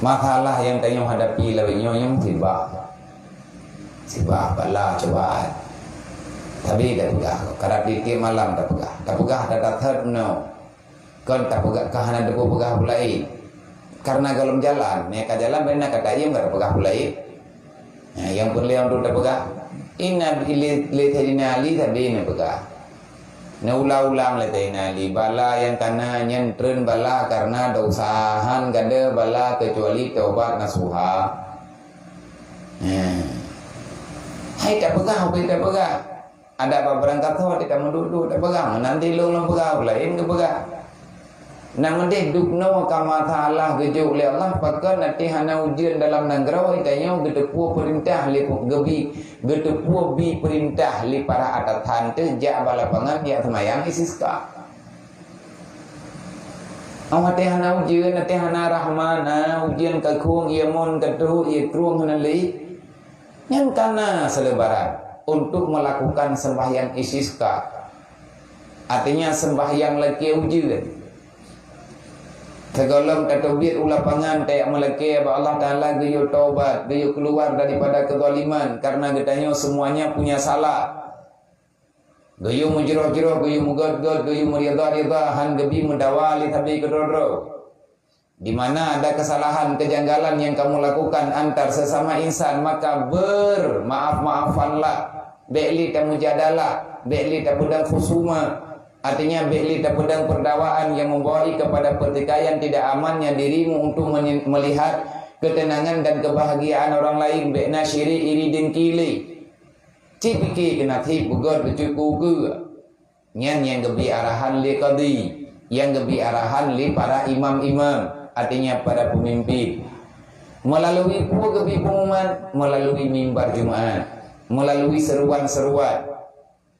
Masalah yang tanya hadapi lawiknya yang tiba bala cobaan. Tapi tak pegah. Karena di tiap malam tak pegah. Tak pegah tak third no. Kan tak pegah kahana debu pegah pulai. Karena golong jalan, mereka jalan benar kata ia enggak pegah pulai. Yang perlu untuk tak pegah. Inna li tapi ini pegah. Na ulang-ulang li bala yang kana nyentren bala karena dosahan gada bala kecuali taubat nasuha. Hai tak pegah, tak pegah. Ada apa berangkat tu tidak menduduk tak pegah. Nanti long pegah lain ke pegah. Namun deh dukno kama ta'ala gejuk oleh Allah pakai nanti hana ujian dalam negara itanya gedepu perintah li gebi gedepu bi perintah li para atatan tu jak balapangan ya semayang isiska. Awak teh hana ujian nanti hana rahmana ujian kekung ia mon ketu ia kruang hana li yang kana selebaran untuk melakukan sembahyang isiska. Artinya sembahyang lagi ujian. Segolong katobit ulapangan tayak melaki Allah Ta'ala geyo taubat, geyo keluar daripada kezaliman karena getanya semuanya punya salah. Geyo mujroh-jroh, geyo mugad-gad, geyo meriadah-riadah, han gebi mendawali tapi kedodro. Di mana ada kesalahan, kejanggalan yang kamu lakukan antar sesama insan, maka bermaaf-maafanlah. Be'li tak mujadalah, be'li tak pedang khusuma. Artinya be'li tak pedang perdawaan yang membawa kepada pertikaian tidak amannya dirimu untuk melihat ketenangan dan kebahagiaan orang lain. Be'na syiri iri dengkili. Cipiki kena tip begod becuku ke. Yang gebi arahan li qadi. Yang gebi arahan li para imam-imam. Artinya para pemimpin. Melalui gebi pengumuman, melalui mimbar Jumat, melalui seruan-seruan.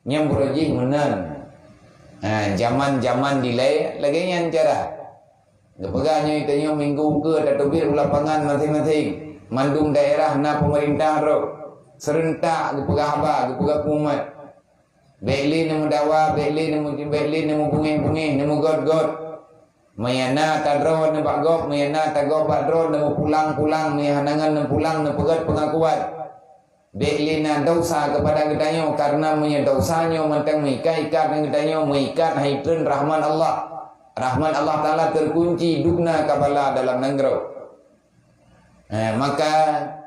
Yang berjih menang. Zaman-zaman delay lagi yang cara. Gepegahnya itanya minggu ke datubir lapangan masing-masing. Mandung daerah na pemerintah ro. Serentak gepegah apa, gepegah umat. Be'li nemu dawa, be'li nemu bunging-bunging, nemu god-god. Mayana tadro nemu bagop, mayana tagop badro nemu pulang-pulang, mihanangan nemu pulang nemu pegat pengakuan. Be'lina dosa kepada gedanyo karena menyedosanya mentang mengikat dengan gedanyo mengikat haitun rahman Allah. Rahman Allah Ta'ala terkunci dugna kabala dalam negara. Maka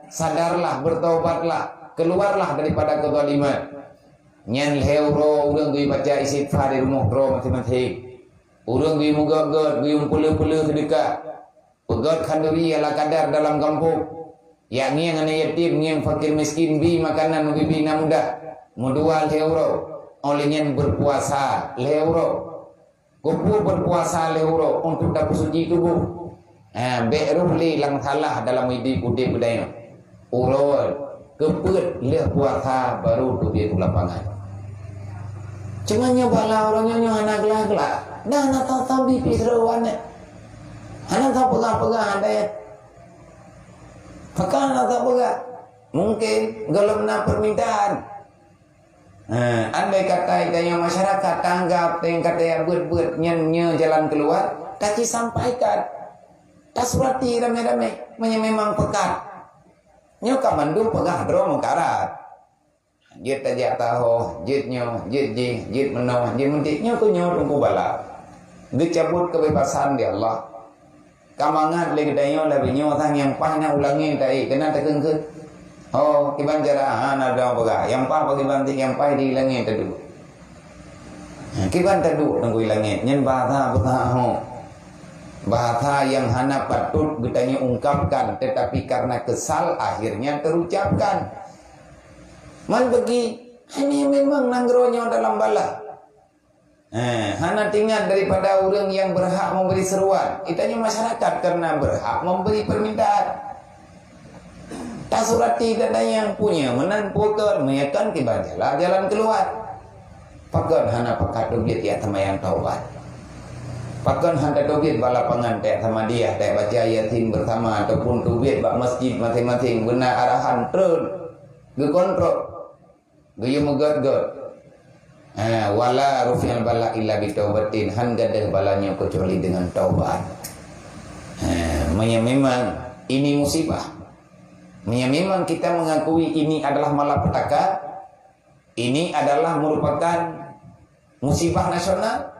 sadarlah, bertaubatlah, keluarlah daripada kezaliman. Nyan heuro urang gui baca istighfar di rumah ro masing-masing. Urang gui mugad-gad, gui pula-pula sedekah. Pegat khanduri ala kadar dalam kampung. Yang ngiang anak yatim, ngiang fakir miskin bi makanan bibi muda. Mudual euro. Olehnya berpuasa euro. Kupu berpuasa euro untuk dapat suci tubuh. Be'ruhli lang salah dalam hidup budaya. Urol keput leh puasa baru tu dia lapangan. Cuma nyobalah orangnya anak gelak-gelak. Dah nak tahu bibi seruan. Anak tahu pegang-pegang ada ya. Maka tak pegah. Mungkin golongna permintaan. Andai kata yang masyarakat tanggap dengan kata yang buat-buat nyanyi jalan keluar, tak sampaikan. Tak surati ramai-ramai. Memang pekat. Nyo kamandung pegah dro mengkarat. Jit tajak tahu, jit menoh, jit mentik nyo kunyo tunggu bala. Dicabut kebebasan di Allah. Kamangat lagi dayo lebih nyo tang yang pah nak ulangi tai kena tekeng ke. Oh, kiban cara ada boga. Yang pah bagi banting yang pah dihilangi tadu. Kiban tadu nunggu hilangi. Nyen bahasa ho. Bahasa yang hana patut getanya ungkapkan tetapi karena kesal akhirnya terucapkan. Man bagi ini memang nanggronya dalam bala. Hana tinggal daripada orang yang berhak memberi seruan. Itanya masyarakat karena berhak memberi permintaan. Tak surati dana yang punya menan pukul menyakan kibadalah jalan keluar. Pakon hana pakat duit ya sama yang taubat. Pakon hana duit balapangan tak sama dia tak baca yatim bersama ataupun duit bak masjid masing-masing benar arahan terus gekontrol geyu megat-gat. Wala rufi'al bala illa bitaubatin, han gadah balanya kecuali dengan taubat. Memang ini musibah. Memang kita mengakui ini adalah malapetaka, ini adalah merupakan musibah nasional,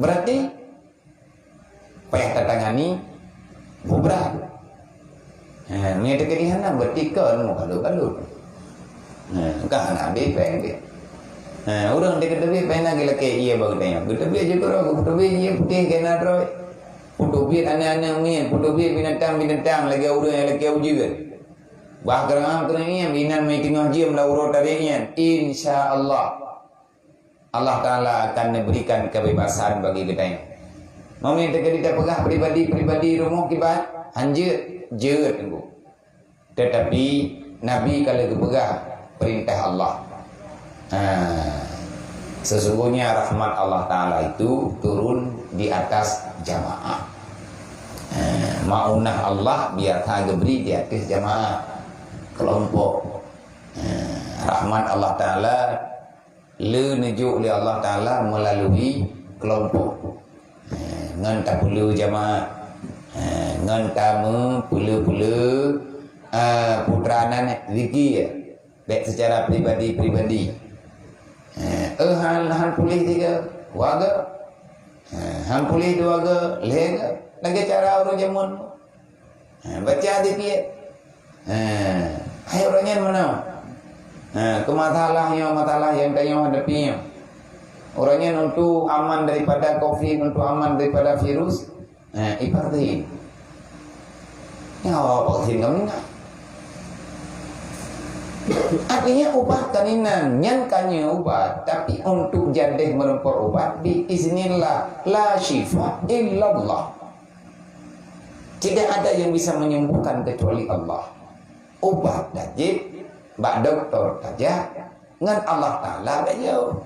berarti payah tertangani berat. Ni ada kedihanan bertika mau kalau kan ada peng dia. Orang dia kata dia pena gila ke iya bagi tanya. Kata dia je korang, kata dia je putih kena roy. Putu biar anak-anak ni, putu biar binatang lagi orang yang lagi uji kan. Bahkan kena ni binan mai tengah jam lah urut tadinya. Insya-Allah Allah Taala akan berikan kebebasan bagi kita. Mami kita pegah pribadi rumah kibat hanjir jeut tunggu. Tetapi Nabi kalau kepegah perintah Allah. Sesungguhnya rahmat Allah Ta'ala itu turun di atas jamaah. Maunah Allah biar beri di atas jamaah kelompok. Rahmat Allah Ta'ala lenujuk oleh Allah Ta'ala melalui kelompok. Ngan tak perlu jamaah, ngan tamu pula-pula putranan zikir baik secara pribadi. Han pulih tiga warga, han pulih dua warga lega lagi cara orang jamun baca dikit. Hai orangnya mana? Masalah yang tanya hadapinya. Orangnya untuk aman daripada COVID, untuk aman daripada virus, ibatin. Ya vaksin kamu nak. Artinya obat kaninan nyankanya obat, tapi untuk jadi merempur obat biiznillah la syifa illallah. Tidak ada yang bisa menyembuhkan kecuali Allah. Obat dajib bak doktor saja ngan Allah Taala beliau.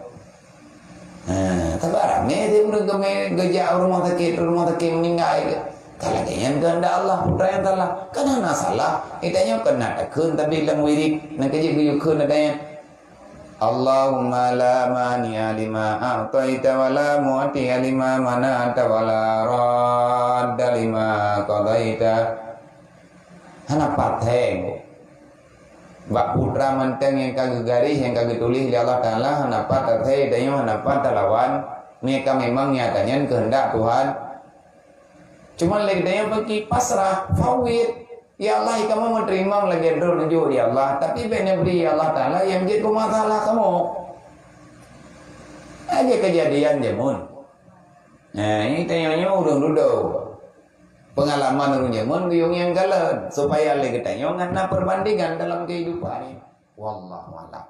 Tabarame dia bergeme gejak rumah sakit meninggal. Kalau dengan kehendak Allah, putra yang salah, kena salah. Itanya kena takun tapi lang wirid nak kerja guyukun adanya. Allahumma la mani'a lima a'taita wa la mu'ti'a lima mana'ta wa la radda lima qadaita. Hana pateng. Bak putra manteng yang kagak garis, yang kagak tulis di Allah Ta'ala, hana pateng dayo hana patalawan. Mereka memang nyatanya kehendak Tuhan. Cuma lagi dia bagi pasrah, fawid. Ya Allah, kamu menerima lagi rujuk ya Allah. Tapi benar beri ya Allah Ta'ala yang jadi masalah kamu. Aja kejadian jamun. Ini tanya urung duduk. Pengalaman urung jamun, biung yang galan. Supaya lagi tanya, ngana perbandingan dalam kehidupan ini. Wallahu a'lam.